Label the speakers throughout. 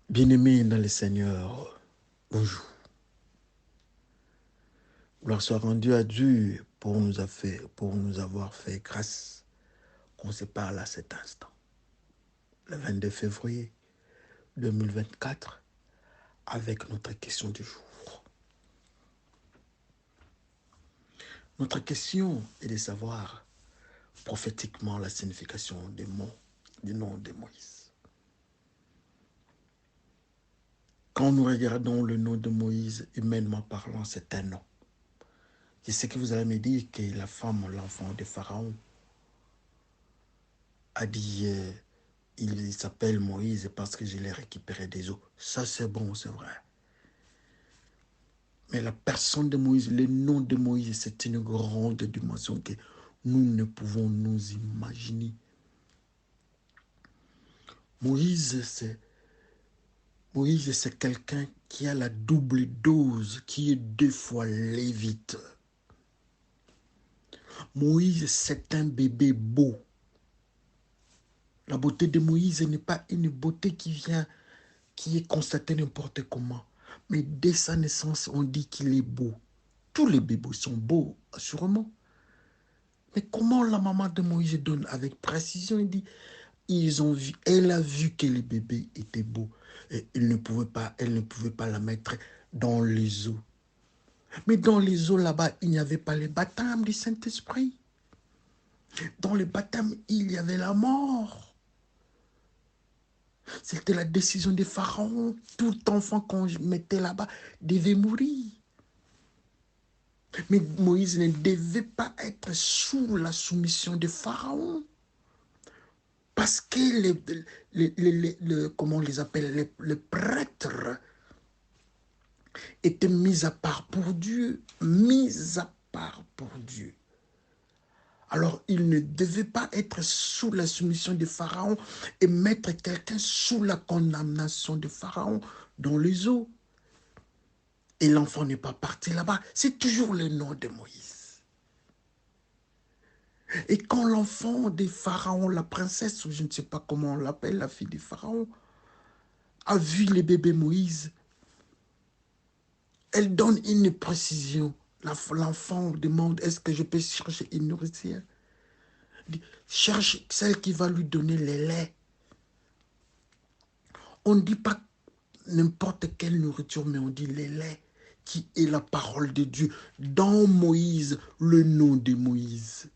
Speaker 1: Bien-aimés dans le Seigneur, bonjour. Gloire soit rendue à Dieu pour nous avoir fait grâce qu'on se parle à cet instant. Le 22 février 2024, avec notre question du jour. Notre question est de savoir prophétiquement la signification du nom de Moïse. Quand nous regardons le nom de Moïse, humainement parlant, c'est un nom. Je sais que vous allez me dire que la femme, l'enfant de Pharaon, a dit il s'appelle Moïse parce que je l'ai récupéré des eaux. Ça, c'est bon, c'est vrai. Mais la personne de Moïse, le nom de Moïse, c'est une grande dimension que nous ne pouvons nous imaginer. Moïse, c'est quelqu'un qui a la double dose, qui est 2 fois lévite. Moïse, c'est un bébé beau. La beauté de Moïse n'est pas une beauté qui est constatée n'importe comment. Mais dès sa naissance, on dit qu'il est beau. Tous les bébés sont beaux, assurément. Mais comment la maman de Moïse donne avec précision, il dit, elle a vu que le bébé était beau. Et elle ne pouvait pas la mettre dans les eaux. Mais dans les eaux là-bas, il n'y avait pas le baptême du Saint-Esprit. Dans le baptême, il y avait la mort. C'était la décision des pharaons. Tout enfant qu'on mettait là-bas devait mourir. Mais Moïse ne devait pas être sous la soumission des pharaons. Parce que comment on les appelle, les prêtres étaient mis à part pour Dieu. Mis à part pour Dieu. Alors, il ne devait pas être sous la soumission des pharaons et mettre quelqu'un sous la condamnation des pharaons dans les eaux. Et l'enfant n'est pas parti là-bas. C'est toujours le nom de Moïse. Et quand l'enfant des pharaons, la princesse, ou je ne sais pas comment on l'appelle, la fille des pharaons, a vu le bébé Moïse, elle donne une précision. L'enfant demande, est-ce que je peux chercher une nourricière? Cherche celle qui va lui donner le lait. On ne dit pas n'importe quelle nourriture, mais on dit le lait, qui est la parole de Dieu. Dans Moïse, le nom de Moïse.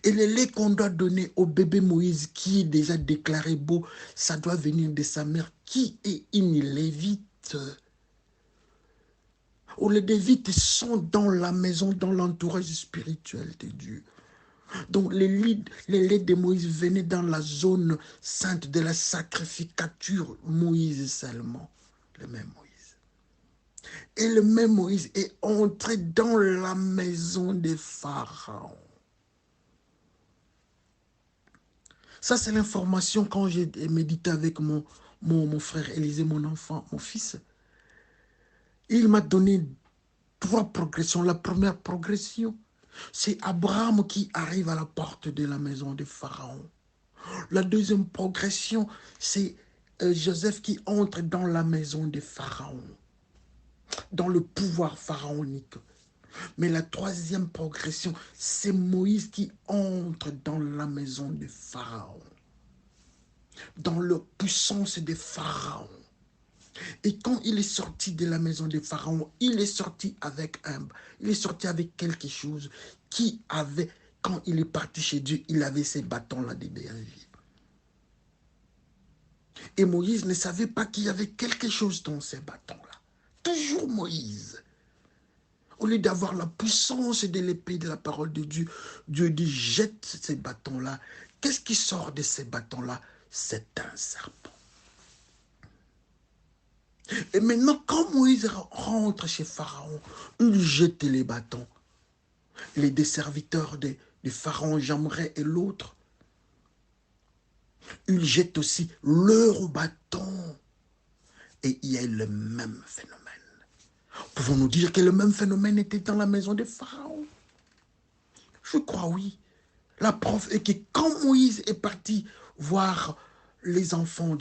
Speaker 1: Et le lait qu'on doit donner au bébé Moïse, qui est déjà déclaré beau, ça doit venir de sa mère, qui est une lévite. Où les lévites sont dans la maison, dans l'entourage spirituel de Dieu. Donc les laits de Moïse venaient dans la zone sainte de la sacrificature, Moïse seulement, le même Moïse. Et le même Moïse est entré dans la maison des pharaons. Ça, c'est l'information quand j'ai médité avec mon frère Élisée, mon enfant, mon fils. Il m'a donné 3 progressions. La première progression, c'est Abraham qui arrive à la porte de la maison des pharaons. La deuxième progression, c'est Joseph qui entre dans la maison des pharaons, dans le pouvoir pharaonique. Mais la troisième progression, c'est Moïse qui entre dans la maison des pharaons, dans la puissance des pharaons. Et quand il est sorti de la maison des pharaons, il est sorti avec quelque chose qui avait, quand il est parti chez Dieu, il avait ces bâtons-là de berger. Et Moïse ne savait pas qu'il y avait quelque chose dans ces bâtons-là. Toujours Moïse. Au lieu d'avoir la puissance de l'épée de la parole de Dieu, Dieu dit, jette ces bâtons-là. Qu'est-ce qui sort de ces bâtons-là? C'est un serpent. Et maintenant, quand Moïse rentre chez Pharaon, il jette les bâtons. Les deux serviteurs de Pharaon, Jamré et l'autre, ils jettent aussi leur bâton. Et il y a le même phénomène. Pouvons-nous dire que le même phénomène était dans la maison de Pharaon? Je crois oui. La preuve est que quand Moïse est parti voir les enfants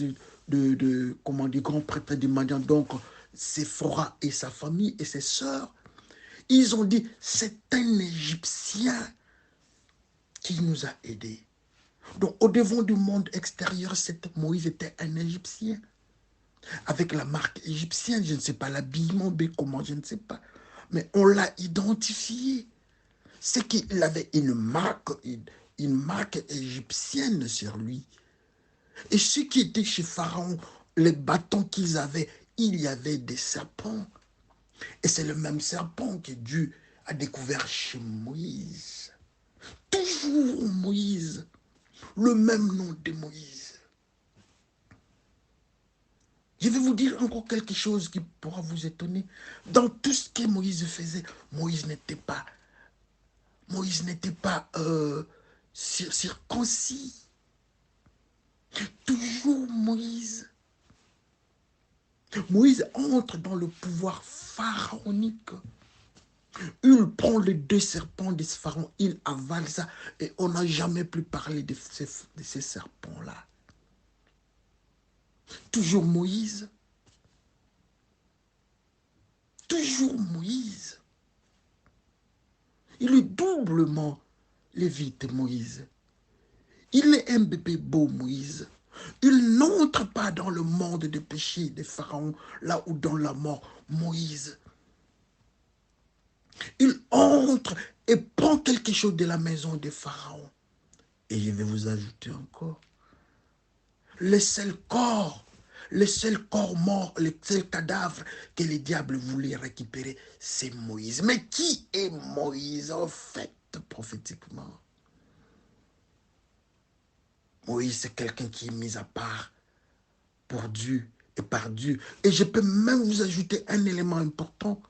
Speaker 1: comment, du grand prêtre de Madian, donc Séphora et sa famille et ses sœurs, ils ont dit, c'est un Égyptien qui nous a aidés. Donc, au devant du monde extérieur, Moïse était un Égyptien. Avec la marque égyptienne, je ne sais pas, l'habillement, comment, je ne sais pas. Mais on l'a identifié. C'est qu'il avait une marque égyptienne sur lui. Et ceux qui étaient chez Pharaon, les bâtons qu'ils avaient, il y avait des serpents. Et c'est le même serpent que Dieu a découvert chez Moïse. Toujours Moïse. Le même nom de Moïse. Je vais vous dire encore quelque chose qui pourra vous étonner. Dans tout ce que Moïse faisait, Moïse n'était pas circoncis. Toujours Moïse. Moïse entre dans le pouvoir pharaonique. Il prend les deux serpents de Pharaon, il avale ça, et on n'a jamais plus parlé de ces serpents-là. Toujours Moïse. Toujours Moïse. Il est doublement lévite, Moïse. Il est un bébé beau, Moïse. Il n'entre pas dans le monde des péchés des pharaons, là où dans la mort, Moïse. Il entre et prend quelque chose de la maison des pharaons. Et je vais vous ajouter encore. Le seul corps mort, le seul cadavre que les diables voulaient récupérer, c'est Moïse. Mais qui est Moïse, en fait, prophétiquement? Moïse, c'est quelqu'un qui est mis à part pour Dieu et par Dieu. Et je peux même vous ajouter un élément important.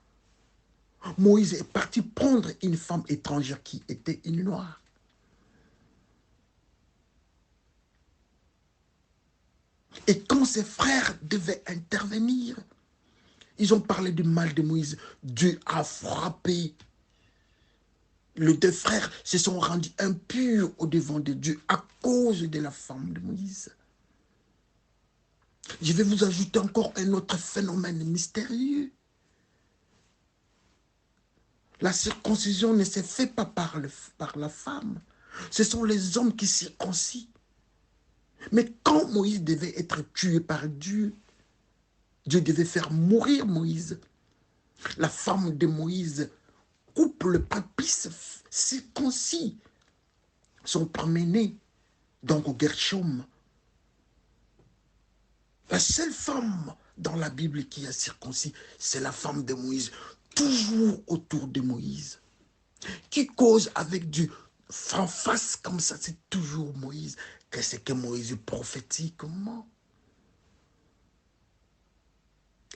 Speaker 1: Moïse est parti prendre une femme étrangère qui était une noire. Et quand ses frères devaient intervenir, ils ont parlé du mal de Moïse. Dieu a frappé. Les deux frères se sont rendus impurs au devant de Dieu à cause de la femme de Moïse. Je vais vous ajouter encore un autre phénomène mystérieux. La circoncision ne se fait pas par la femme. Ce sont les hommes qui circoncisent. Mais quand Moïse devait être tué par Dieu, Dieu devait faire mourir Moïse. La femme de Moïse coupe le papis circoncis, son premier-né, donc au Gershom. La seule femme dans la Bible qui a circoncis, c'est la femme de Moïse, toujours autour de Moïse, qui cause avec Dieu, en face comme ça, c'est toujours Moïse. Qu'est-ce que Moïse prophétiquement?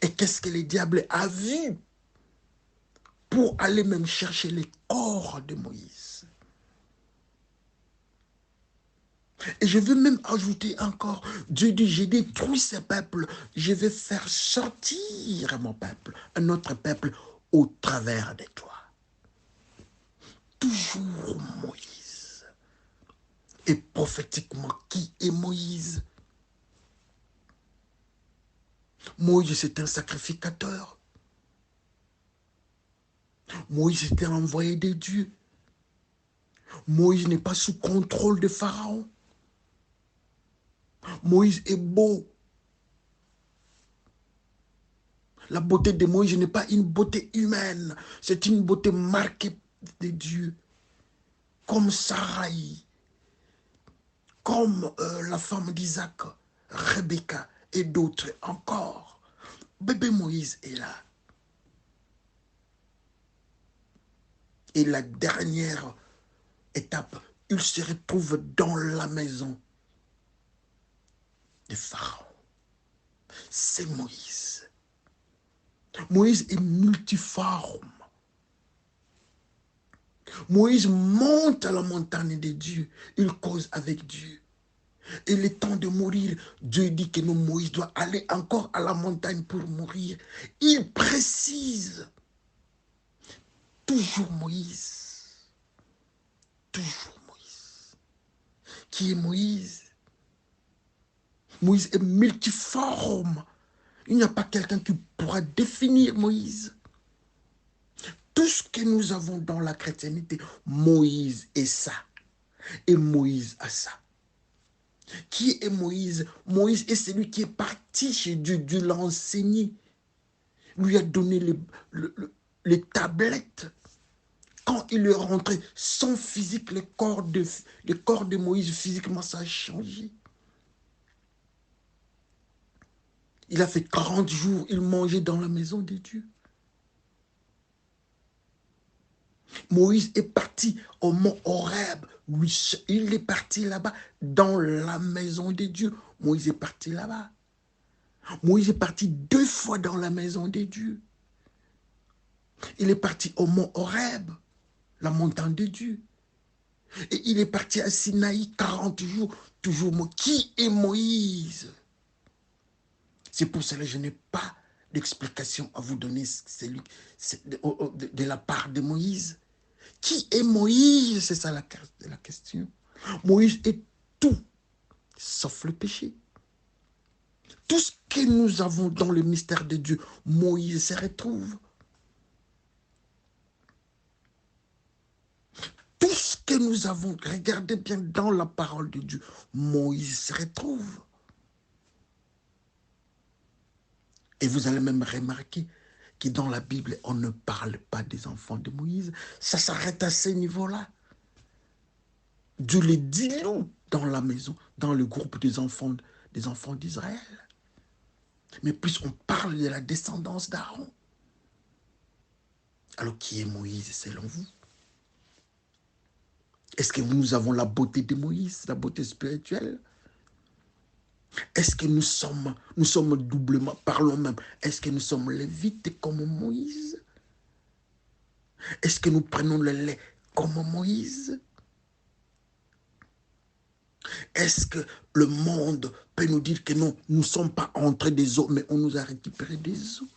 Speaker 1: Et qu'est-ce que le diable a vu pour aller même chercher les corps de Moïse? Et je veux même ajouter encore, Dieu dit, j'ai détruit ce peuple, je vais faire sortir mon peuple, un autre peuple, au travers de toi. Toujours Moïse. Et prophétiquement, qui est Moïse? Moïse, c'est un sacrificateur. Moïse était envoyé de Dieu. Moïse n'est pas sous contrôle de Pharaon. Moïse est beau. La beauté de Moïse n'est pas une beauté humaine, c'est une beauté marquée de Dieu. Comme Sarai, comme la femme d'Isaac, Rebecca et d'autres encore. Bébé Moïse est là. Et la dernière étape, il se retrouve dans la maison de Pharaon. C'est Moïse. Moïse est multiforme. Moïse monte à la montagne de Dieu. Il cause avec Dieu. Et le temps de mourir, Dieu dit que Moïse doit aller encore à la montagne pour mourir. Il précise. Toujours Moïse. Toujours Moïse. Qui est Moïse? Moïse est multiforme. Il n'y a pas quelqu'un qui pourra définir Moïse. Tout ce que nous avons dans la chrétienté, Moïse est ça. Et Moïse a ça. Qui est Moïse? Moïse est celui qui est parti chez Dieu. Dieu l'a enseigné. Lui a donné les tablettes. Quand il est rentré, son physique, le corps de Moïse, physiquement, ça a changé. Il a fait 40 jours, il mangeait dans la maison de Dieu. Moïse est parti au mont Horeb. Il est parti là-bas, dans la maison de Dieu. Moïse est parti là-bas. Moïse est parti 2 fois dans la maison de Dieu. Il est parti au mont Horeb, la montagne de Dieu. Et il est parti à Sinaï 40 jours, toujours moi. Qui est Moïse? C'est pour cela que je n'ai pas d'explication à vous donner de la part de Moïse. Qui est Moïse? C'est ça la question. Moïse est tout, sauf le péché. Tout ce que nous avons dans le mystère de Dieu, Moïse se retrouve. Tout ce que nous avons, regardez bien dans la parole de Dieu, Moïse se retrouve. Et vous allez même remarquer que dans la Bible, on ne parle pas des enfants de Moïse. Ça s'arrête à ce niveau-là. Dieu les dilue dans la maison, dans le groupe des enfants d'Israël. Mais plus on parle de la descendance d'Aaron. Alors qui est Moïse selon vous? Est-ce que nous avons la beauté de Moïse, la beauté spirituelle? Est-ce que nous sommes doublement, parlons même, est-ce que nous sommes lévites comme Moïse? Est-ce que nous prenons le lait comme Moïse? Est-ce que le monde peut nous dire que non, nous ne sommes pas entrés des eaux, mais on nous a récupéré des eaux?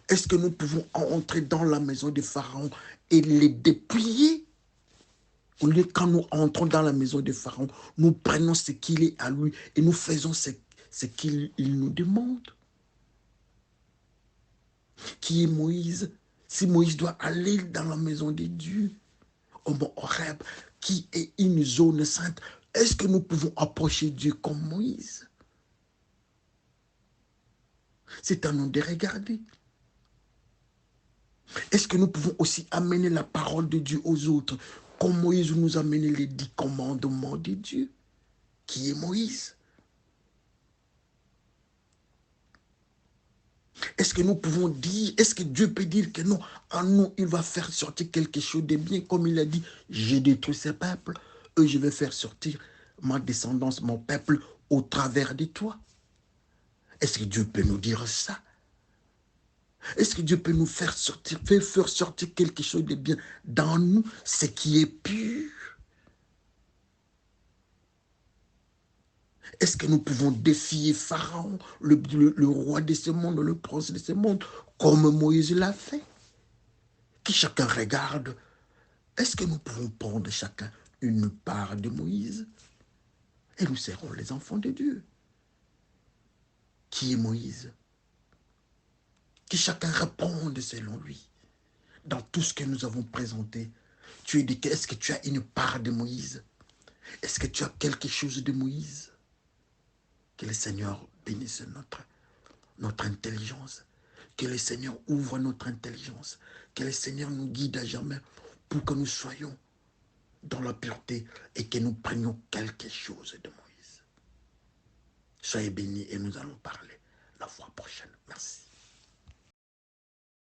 Speaker 1: Est-ce que nous pouvons entrer dans la maison de Pharaon et les déplier? Au lieu, quand nous entrons dans la maison de Pharaon, nous prenons ce qu'il est à lui et nous faisons ce qu'il nous demande. Qui est Moïse? Si Moïse doit aller dans la maison de Dieu, au mont Horeb, qui est une zone sainte, est-ce que nous pouvons approcher Dieu comme Moïse? C'est à nous de regarder. Est-ce que nous pouvons aussi amener la parole de Dieu aux autres, comme Moïse nous a amené les 10 commandements de Dieu? Qui est Moïse? Est-ce que nous pouvons dire, est-ce que Dieu peut dire que non, en nous, il va faire sortir quelque chose de bien, comme il a dit, j'ai détruit ce peuple, eux, je vais faire sortir ma descendance, mon peuple, au travers de toi? Est-ce que Dieu peut nous dire ça? Est-ce que Dieu peut nous faire sortir quelque chose de bien dans nous, ce qui est pur? Est-ce que nous pouvons défier Pharaon, le roi de ce monde, le prince de ce monde, comme Moïse l'a fait? Que chacun regarde. Est-ce que nous pouvons prendre chacun une part de Moïse? Et nous serons les enfants de Dieu. Qui est Moïse? Que chacun réponde selon lui. Dans tout ce que nous avons présenté, est-ce que tu as une part de Moïse? Est-ce que tu as quelque chose de Moïse? Que le Seigneur bénisse notre intelligence. Que le Seigneur ouvre notre intelligence. Que le Seigneur nous guide à jamais pour que nous soyons dans la pureté et que nous prenions quelque chose de Moïse. Soyez bénis et nous allons parler la fois prochaine. Merci.